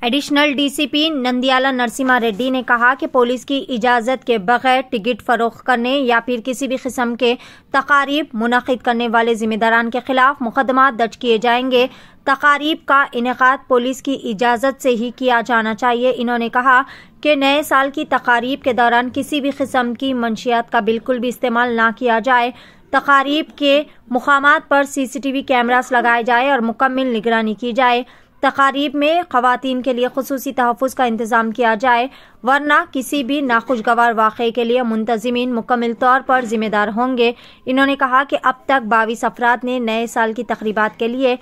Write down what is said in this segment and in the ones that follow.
Additional DCP नंदियाला Narasimha Reddy ने कहा कि पुलिस की इजाज़त के बगैर टिकट फरोख्त करने या फिर किसी भी किस्म के तकारीब मुनक़िद करने वाले जिम्मेदारान के खिलाफ मुकदमा दर्ज किए जाएंगे। तकारीब का इनेकाद पुलिस की इजाज़त से ही किया जाना चाहिए। इन्होंने कहा कि नए साल की तकारीब के दौरान किसी भी किस्म की मंशियात का बिल्कुल भी इस्तेमाल ना किया जाए। तकारीब के मुकामात पर सीसीटीवी कैमरास लगाए जाए और मुकम्मल निगरानी की जाए। तकारीब में ख़वातीन के लिए खुसूसी तहफ़्फ़ुज़ का इंतज़ाम किया जाए, वरना किसी भी नाखुशगवार वाक़े के लिए मुंतज़िमीन मुकम्मल तौर पर ज़िम्मेदार होंगे। इन्होंने कहा कि अब तक 22 अफराद ने नए साल की तक़रीबात के लिए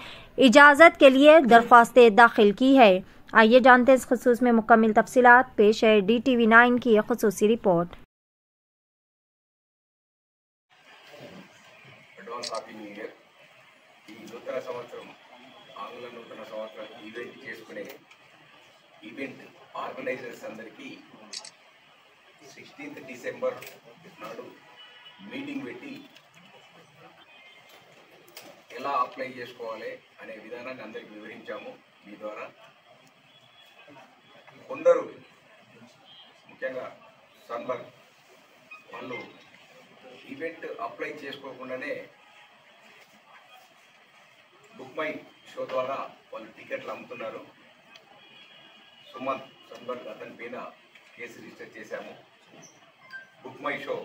इजाज़त के लिए दरख्वास्तें दाखिल की है। आइए जानते हैं इस खुसूस में मुकम्मल तफसीलात। पेश है DTV9 की एक खुसूसी रिपोर्ट। ఆంగ్ల నూతన సంవత్సరం ఈవెంట్ చేసుకునే ఈవెంట్ ఆర్గనైజర్స్ అందరికీ 16th డిసెంబర్ నాడు మీటింగ్ పెట్టి ఎలా అప్లై చేసుకోవాలి అనే విధానాన్ని అందరికీ వివరించాము. మీ ద్వారా కొందరు ముఖ్యంగా సన్బర్గ్ వాళ్ళు ఈవెంట్ అప్లై చేసుకోకుండానే బుక్ మై షో ద్వారా వాళ్ళు టికెట్లు అమ్ముతున్నారు. సుమంత్ సన్బర్గ్ అతని పైన కేసు రిజిస్టర్ చేశాము. బుక్ మై షో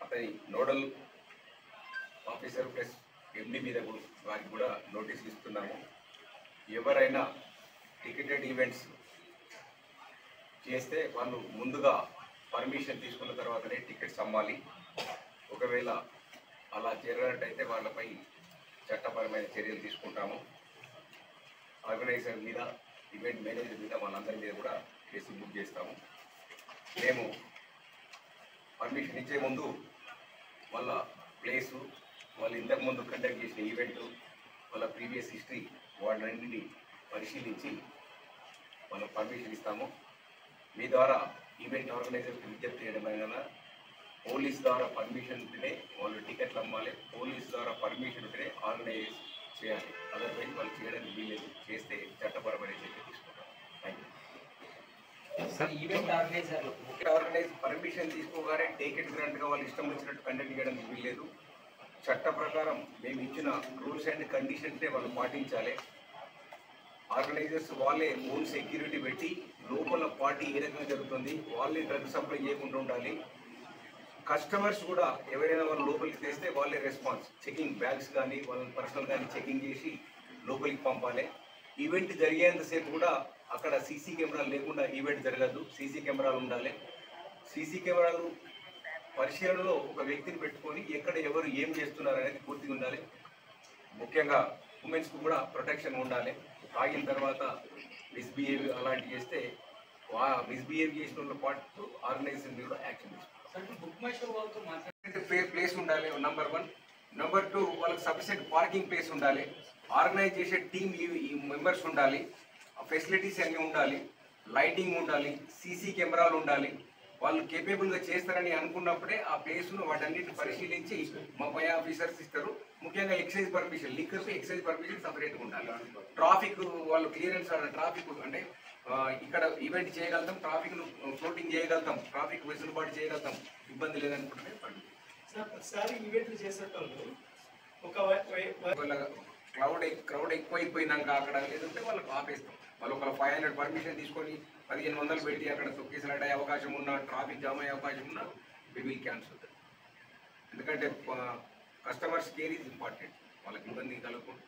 అతని నోడల్ ఆఫీసర్ ప్లస్ ఎండి మీద వారికి కూడా నోటీసులు ఇస్తున్నాము. ఎవరైనా టికెటెడ్ ఈవెంట్స్ చేస్తే వాళ్ళు ముందుగా పర్మిషన్ తీసుకున్న తర్వాతనే టికెట్స్ అమ్మాలి. ఒకవేళ అలా చేరినట్టయితే వాళ్ళపై చట్టపరమైన చర్యలు తీసుకుంటాము. ఆర్గనైజర్ మీద, ఈవెంట్ మేనేజర్ మీద, వాళ్ళందరి మీద కూడా కేసు బుక్ చేస్తాము. మేము పర్మిషన్ ఇచ్చే ముందు వాళ్ళ ప్లేసు, వాళ్ళు ఇంతకుముందు కండక్ట్ చేసిన ఈవెంట్, వాళ్ళ ప్రీవియస్ హిస్టరీ వాటిని పరిశీలించి వాళ్ళ పర్మిషన్ ఇస్తాము. మీ ద్వారా ఈవెంట్ ఆర్గనైజర్కి విజ్ఞప్తి చేయడం పోలీస్ ద్వారా పర్మిషన్ ఉంటేనే వాళ్ళు టికెట్లు అమ్మాలి. పోలీస్ ద్వారా పర్మిషన్ ఉంటేనే ఆర్గనైజ్ చేయాలి. అదర్వైజ్ వాళ్ళు చేయడానికి వీలేదు. చేస్తే చట్టపరమైన చర్య తీసుకుంటాం. Thank you sir. Event organise permission తీసుకోగానే టేకెట్ గ్రాంట్గా వాళ్ళు ఇష్టం వచ్చినట్టు కండక్ట్ చేయడానికి వీల్లేదు. చట్ట ప్రకారం మేము ఇచ్చిన రూల్స్ అండ్ కండిషన్స్నే వాళ్ళు పాటించాలి. ఆర్గనైజర్స్ వాళ్ళే ఓన్ సెక్యూరిటీ పెట్టి లోపల పార్టీ ఏ రకంగా జరుగుతుంది వాళ్ళే డ్రగ్ సప్లై చేయకుండా ఉండాలి. కస్టమర్స్ కూడా ఎవరైనా వాళ్ళు లోపలికి తెస్తే వాళ్ళే రెస్పాన్స్, చెకింగ్ బ్యాగ్స్ కానీ వాళ్ళని పర్సనల్ కానీ చెకింగ్ చేసి లోపలికి పంపాలి. ఈవెంట్ జరిగేంతసేపు కూడా అక్కడ సీసీ కెమెరాలు లేకుండా ఈవెంట్ జరగదు. సీసీ కెమెరాలు ఉండాలి. సీసీ కెమెరాలు పరిశీలనలో ఒక వ్యక్తిని పెట్టుకొని ఎక్కడ ఎవరు ఏం చేస్తున్నారు అనేది పూర్తిగా ఉండాలి. ముఖ్యంగా ఉమెన్స్కు కూడా ప్రొటెక్షన్ ఉండాలి. తాగిన తర్వాత మిస్బిహేవ్ అలాంటివి చేస్తే మిస్బిహేవ్ చేసిన వాళ్ళ పాటు ఆర్గనైజేషన్ కూడా యాక్షన్ తీసుకుంటారు. ప్లేస్ ఉండాలి నంబర్ 1. నంబర్ 2 వాళ్ళకి సఫిషియెంట్ పార్కింగ్ ప్లేస్ ఉండాలి. ఆర్గనైజ్ చేసే టీమ్ మెంబర్స్ ఉండాలి. ఫెసిలిటీస్ అన్నీ ఉండాలి. లైటింగ్ ఉండాలి. సీసీ కెమెరాలు ఉండాలి. వాళ్ళు కేపబుల్గా చేస్తారని అనుకున్నప్పుడే ఆ ప్లేస్ను వాటన్నిటిని పరిశీలించి మా పై ఆఫీసర్స్ ఇస్తారు. ముఖ్యంగా excise permission, liquors excise permission సపరేట్గా ఉండాలి. ట్రాఫిక్ వాళ్ళు క్లియరెన్స్, ట్రాఫిక్ అంటే ఇక్కడ ఈవెంట్ చేయగలుగుతాం, ట్రాఫిక్ను ఫ్లోటింగ్ చేయగలుగుతాం, ట్రాఫిక్ వెసులుబాటు చేయగలుగుతాం, ఇబ్బంది లేదనుకుంటే ఈవెంట్లు చేసేటప్పుడు క్రౌడ్ ఎక్కువైపోయినాక అక్కడ లేదంటే వాళ్ళకి ఆపేస్తాం. వాళ్ళు ఒక 500 పర్మిషన్ తీసుకొని 1500 పెట్టి అక్కడ తొక్కేసినట్టు అయ్యే అవకాశం ఉన్నా, ట్రాఫిక్ జామ్ అయ్యే అవకాశం ఉన్నా వి విల్ క్యాన్సిల్. ఎందుకంటే కస్టమర్స్ కేర్ ఈజ్ ఇంపార్టెంట్. వాళ్ళకి ఇబ్బంది కలగకుండా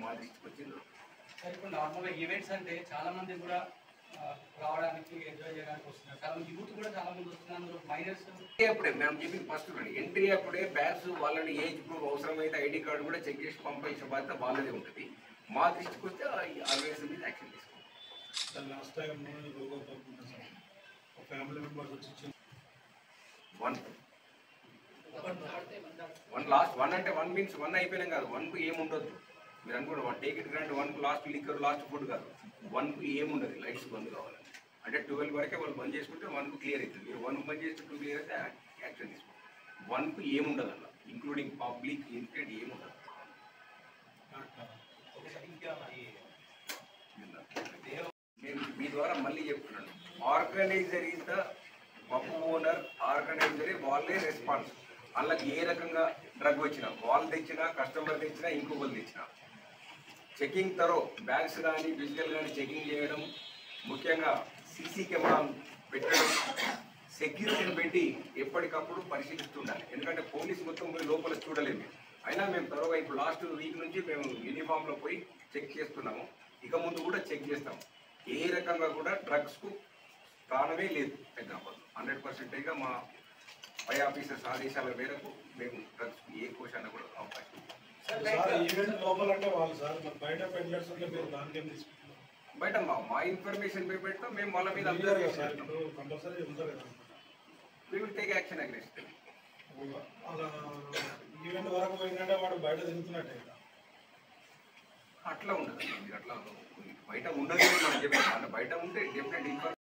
మా దృష్టికి వచ్చింది. ఇప్పుడు నార్మల్గా ఈవెంట్స్ అంటే చాలా మంది కూడా రావడానికి ఎంజాయ్ చేయడానికి వస్తున్నారు. చాలా యూత్ కూడా చాలా మంది వస్తున్నారు. మైనర్స్ అప్పుడే మేము చెప్పింది ఫస్ట్ ఎంట్రీ అప్పుడే బ్యాగ్స్ వాళ్ళని ఏజ్ ప్రూఫ్ అవసరమైతే ఐడి కార్డు కూడా చెక్ చేసి పంపించిన బాధ్యత వాళ్ళదే ఉంటుంది. మా దృష్టికి వస్తే ఆర్గనైజేషన్ మీద యాక్షన్ తీసుకుంటాం. లాస్ట్ టైం ఫ్యామిలీ మెంబర్స్ వచ్చి వన్ అంటే 1 మీన్స్ 1 అయిపోయినాం కాదు. 1కు ఏముండదు. మీరు అనుకోండి టేకెట్ గ్రాంట్ 1కు లాస్ట్ లిక్కర్ లాస్ట్ ఫుడ్ కాదు. 1కు ఏముండదు. లైట్స్ బంద్ కావాలి అంటే 12 వరకే వాళ్ళు బంద్ చేసుకుంటే 1కు క్లియర్ అవుతుంది. మీరు 1కు బంద్ చేస్తే 2 క్లియర్ అయితే యాక్షన్ తీసుకుంటాం. 1కు ఏముండదు అలా, ఇంక్లూడింగ్ పబ్లిక్ ఇన్ఫ్లెంట్ ఏముండదు. చెప్తున్నాను, organiser is the pub owner, ఆర్గనైజరే వాళ్ళే రెస్పాన్స్. వాళ్ళకి ఏ రకంగా డ్రగ్ వచ్చినా, వాళ్ళు తెచ్చినా, కస్టమర్ తెచ్చినా, ఇంకొకరు తెచ్చినా చెకింగ్ తరో, బ్యాగ్స్ కానీ ఫిజికల్ కానీ చెకింగ్ చేయడం, ముఖ్యంగా సీసీ కెమెరా పెట్టడం, సెక్యూరిటీని పెట్టి ఎప్పటికప్పుడు పరిశీలిస్తుండాలి. ఎందుకంటే పోలీస్ మొత్తం పోయి లోపల చూడలేము. అయినా మేము త్వరగా ఇప్పుడు లాస్ట్ వీక్ నుంచి మేము యూనిఫామ్లో పోయి చెక్ చేస్తున్నాము. ఇక ముందు కూడా చెక్ చేస్తాము. ఏ రకంగా కూడా డ్రగ్స్కు స్థానమే లేదు ఎగ్జాంపుల్. 100%గా మా పై ఆఫీసర్స్ ఆదేశాల మేరకు మేము డ్రగ్స్కు ఏ కోశాన్ని కూడా అవకాశం. బయట మా ఇన్ఫర్మేషన్ మేము పెడతాం, మేము వాళ్ళ మీద we will take action against them. అట్లా ఉండదు, అట్లా బయట ఉండదు మనం చెప్పాలి. బయట ఉంటే డెఫినెట్